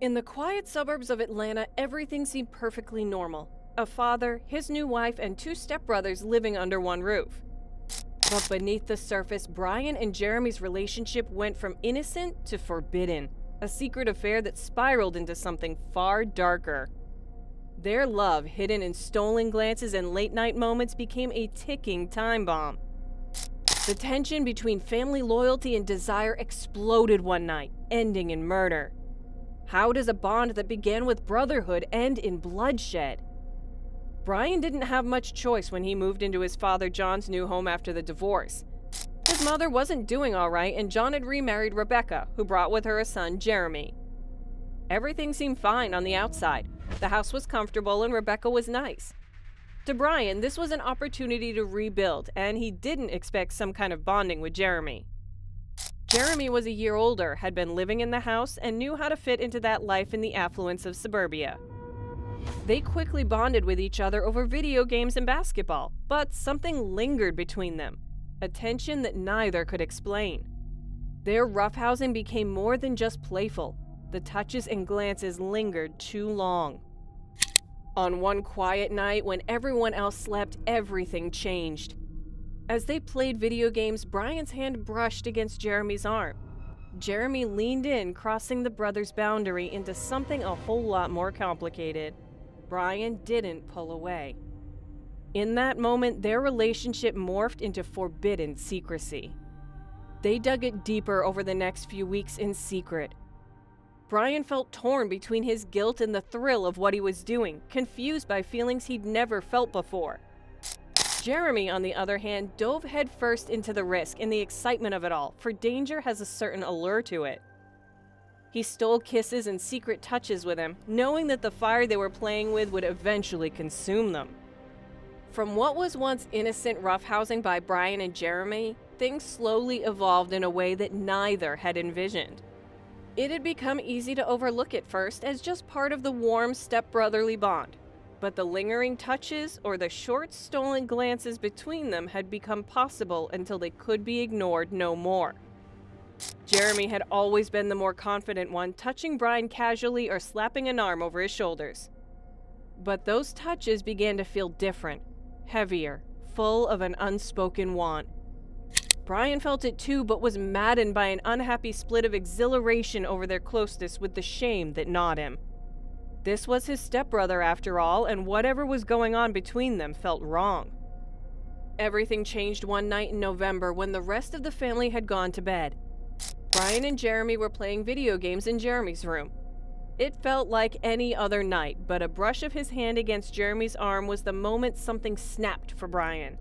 In the quiet suburbs of Atlanta, everything seemed perfectly normal. A father, his new wife, and two stepbrothers living under one roof. But beneath the surface, Brian and Jeremy's relationship went from innocent to forbidden, a secret affair that spiraled into something far darker. Their love, hidden in stolen glances and late-night moments, became a ticking time bomb. The tension between family loyalty and desire exploded one night, ending in murder. How does a bond that began with brotherhood end in bloodshed? Brian didn't have much choice when he moved into his father John's new home after the divorce. His mother wasn't doing all right, and John had remarried Rebecca, who brought with her a son, Jeremy. Everything seemed fine on the outside. The house was comfortable and Rebecca was nice. To Brian, this was an opportunity to rebuild, and he didn't expect some kind of bonding with Jeremy. Jeremy was a year older, had been living in the house, and knew how to fit into that life in the affluence of suburbia. They quickly bonded with each other over video games and basketball, but something lingered between them, a tension that neither could explain. Their roughhousing became more than just playful. The touches and glances lingered too long. On one quiet night, when everyone else slept, everything changed. As they played video games, Brian's hand brushed against Jeremy's arm. Jeremy leaned in, crossing the brothers' boundary into something a whole lot more complicated. Brian didn't pull away. In that moment, their relationship morphed into forbidden secrecy. They dug it deeper over the next few weeks in secret. Brian felt torn between his guilt and the thrill of what he was doing, confused by feelings he'd never felt before. Jeremy, on the other hand, dove headfirst into the risk and the excitement of it all, for danger has a certain allure to it. He stole kisses and secret touches with him, knowing that the fire they were playing with would eventually consume them. From what was once innocent roughhousing by Brian and Jeremy, things slowly evolved in a way that neither had envisioned. It had become easy to overlook at first as just part of the warm stepbrotherly bond, but the lingering touches or the short stolen glances between them had become possible until they could be ignored no more. Jeremy had always been the more confident one, touching Brian casually or slapping an arm over his shoulders. But those touches began to feel different, heavier, full of an unspoken want. Brian felt it too, but was maddened by an unhappy split of exhilaration over their closeness with the shame that gnawed him. This was his stepbrother after all, and whatever was going on between them felt wrong. Everything changed one night in November when the rest of the family had gone to bed. Brian and Jeremy were playing video games in Jeremy's room. It felt like any other night, but a brush of his hand against Jeremy's arm was the moment something snapped for Brian.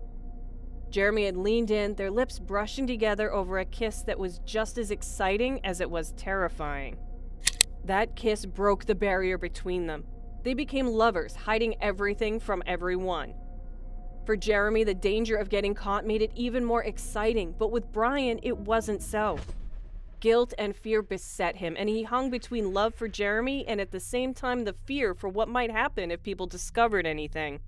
Jeremy had leaned in, their lips brushing together over a kiss that was just as exciting as it was terrifying. That kiss broke the barrier between them. They became lovers, hiding everything from everyone. For Jeremy, the danger of getting caught made it even more exciting, but with Brian, it wasn't so. Guilt and fear beset him, and he hung between love for Jeremy and at the same time the fear for what might happen if people discovered anything.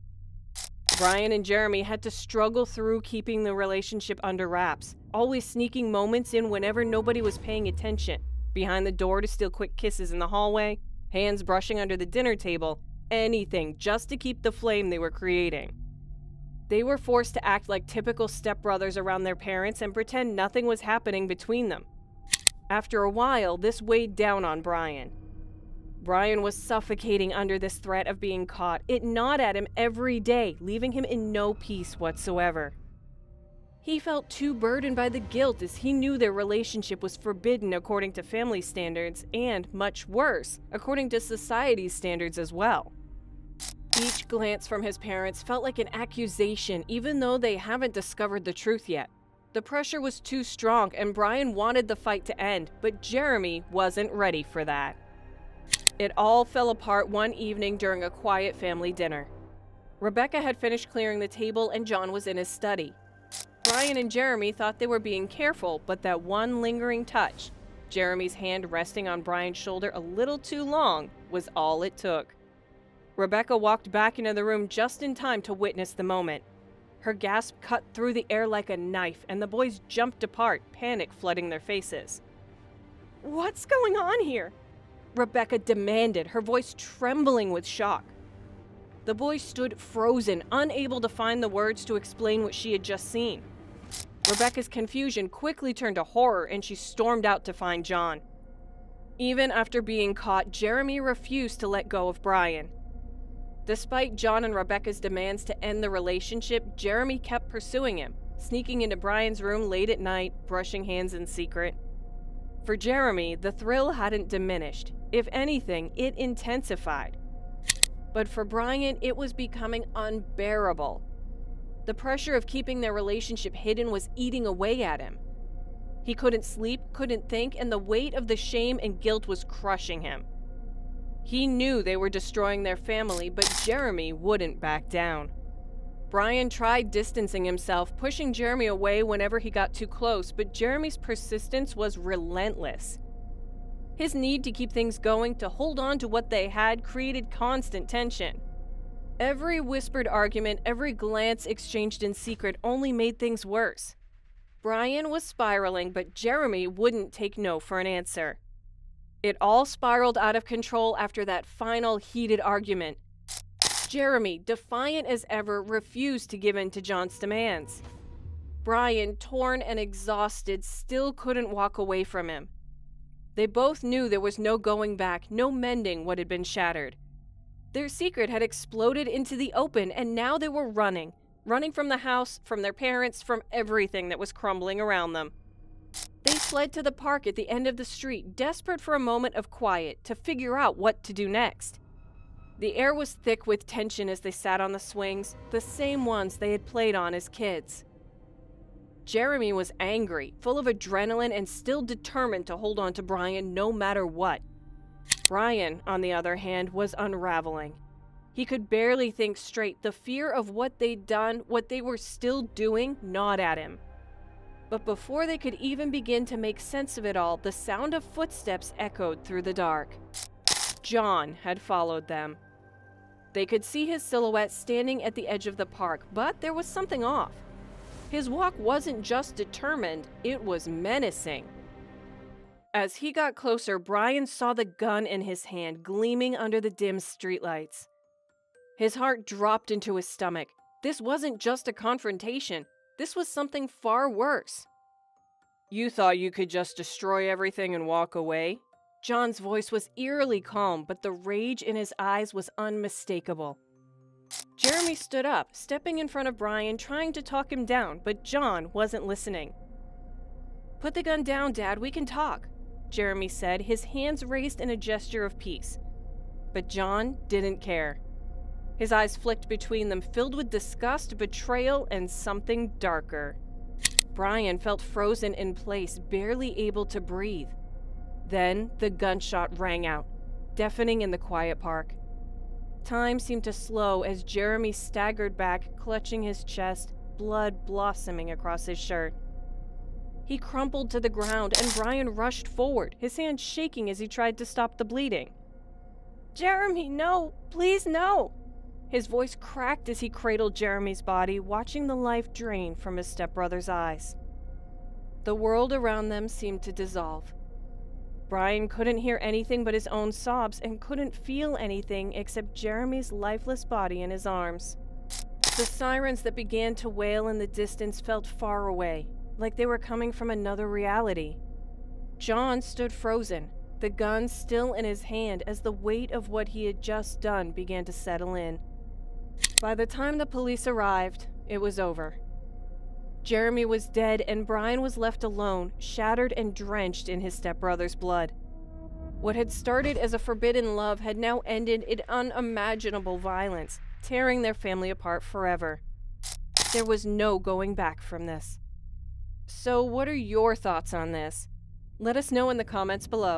Brian and Jeremy had to struggle through keeping the relationship under wraps, always sneaking moments in whenever nobody was paying attention, behind the door to steal quick kisses in the hallway, hands brushing under the dinner table, anything just to keep the flame they were creating. They were forced to act like typical stepbrothers around their parents and pretend nothing was happening between them. After a while, this weighed down on Brian. Brian was suffocating under this threat of being caught. It gnawed at him every day, leaving him in no peace whatsoever. He felt too burdened by the guilt as he knew their relationship was forbidden according to family standards and, much worse, according to society's standards as well. Each glance from his parents felt like an accusation, even though they haven't discovered the truth yet. The pressure was too strong and Brian wanted the fight to end, but Jeremy wasn't ready for that. It all fell apart one evening during a quiet family dinner. Rebecca had finished clearing the table and John was in his study. Brian and Jeremy thought they were being careful, but that one lingering touch, Jeremy's hand resting on Brian's shoulder a little too long, was all it took. Rebecca walked back into the room just in time to witness the moment. Her gasp cut through the air like a knife, and the boys jumped apart, panic flooding their faces. "What's going on here?" Rebecca demanded, her voice trembling with shock. The boy stood frozen, unable to find the words to explain what she had just seen. Rebecca's confusion quickly turned to horror, and she stormed out to find John. Even after being caught, Jeremy refused to let go of Brian. Despite John and Rebecca's demands to end the relationship, Jeremy kept pursuing him, sneaking into Brian's room late at night, brushing hands in secret. For Jeremy, the thrill hadn't diminished. If anything, it intensified. But for Brian, it was becoming unbearable. The pressure of keeping their relationship hidden was eating away at him. He couldn't sleep, couldn't think, and the weight of the shame and guilt was crushing him. He knew they were destroying their family, but Jeremy wouldn't back down. Brian tried distancing himself, pushing Jeremy away whenever he got too close, but Jeremy's persistence was relentless. His need to keep things going, to hold on to what they had, created constant tension. Every whispered argument, every glance exchanged in secret only made things worse. Brian was spiraling, but Jeremy wouldn't take no for an answer. It all spiraled out of control after that final heated argument. Jeremy, defiant as ever, refused to give in to John's demands. Brian, torn and exhausted, still couldn't walk away from him. They both knew there was no going back, no mending what had been shattered. Their secret had exploded into the open, and now they were running from the house, from their parents, from everything that was crumbling around them. They fled to the park at the end of the street, desperate for a moment of quiet to figure out what to do next. The air was thick with tension as they sat on the swings, the same ones they had played on as kids. Jeremy was angry, full of adrenaline, and still determined to hold on to Brian no matter what. Brian, on the other hand, was unraveling. He could barely think straight. The fear of what they'd done, what they were still doing, gnawed at him. But before they could even begin to make sense of it all, the sound of footsteps echoed through the dark. John had followed them. They could see his silhouette standing at the edge of the park, but there was something off. His walk wasn't just determined, it was menacing. As he got closer, Brian saw the gun in his hand gleaming under the dim streetlights. His heart dropped into his stomach. This wasn't just a confrontation. This was something far worse. "You thought you could just destroy everything and walk away?" John's voice was eerily calm, but the rage in his eyes was unmistakable. Jeremy stood up, stepping in front of Brian, trying to talk him down, but John wasn't listening. "Put the gun down, Dad, we can talk," Jeremy said, his hands raised in a gesture of peace. But John didn't care. His eyes flicked between them, filled with disgust, betrayal, and something darker. Brian felt frozen in place, barely able to breathe. Then the gunshot rang out, deafening in the quiet park. Time seemed to slow as Jeremy staggered back, clutching his chest, blood blossoming across his shirt. He crumpled to the ground, and Brian rushed forward, his hands shaking as he tried to stop the bleeding. "Jeremy, no! Please, no!" His voice cracked as he cradled Jeremy's body, watching the life drain from his stepbrother's eyes. The world around them seemed to dissolve. Brian couldn't hear anything but his own sobs and couldn't feel anything except Jeremy's lifeless body in his arms. The sirens that began to wail in the distance felt far away, like they were coming from another reality. John stood frozen, the gun still in his hand as the weight of what he had just done began to settle in. By the time the police arrived, it was over. Jeremy was dead, and Brian was left alone, shattered and drenched in his stepbrother's blood. What had started as a forbidden love had now ended in unimaginable violence, tearing their family apart forever. There was no going back from this. So what are your thoughts on this? Let us know in the comments below.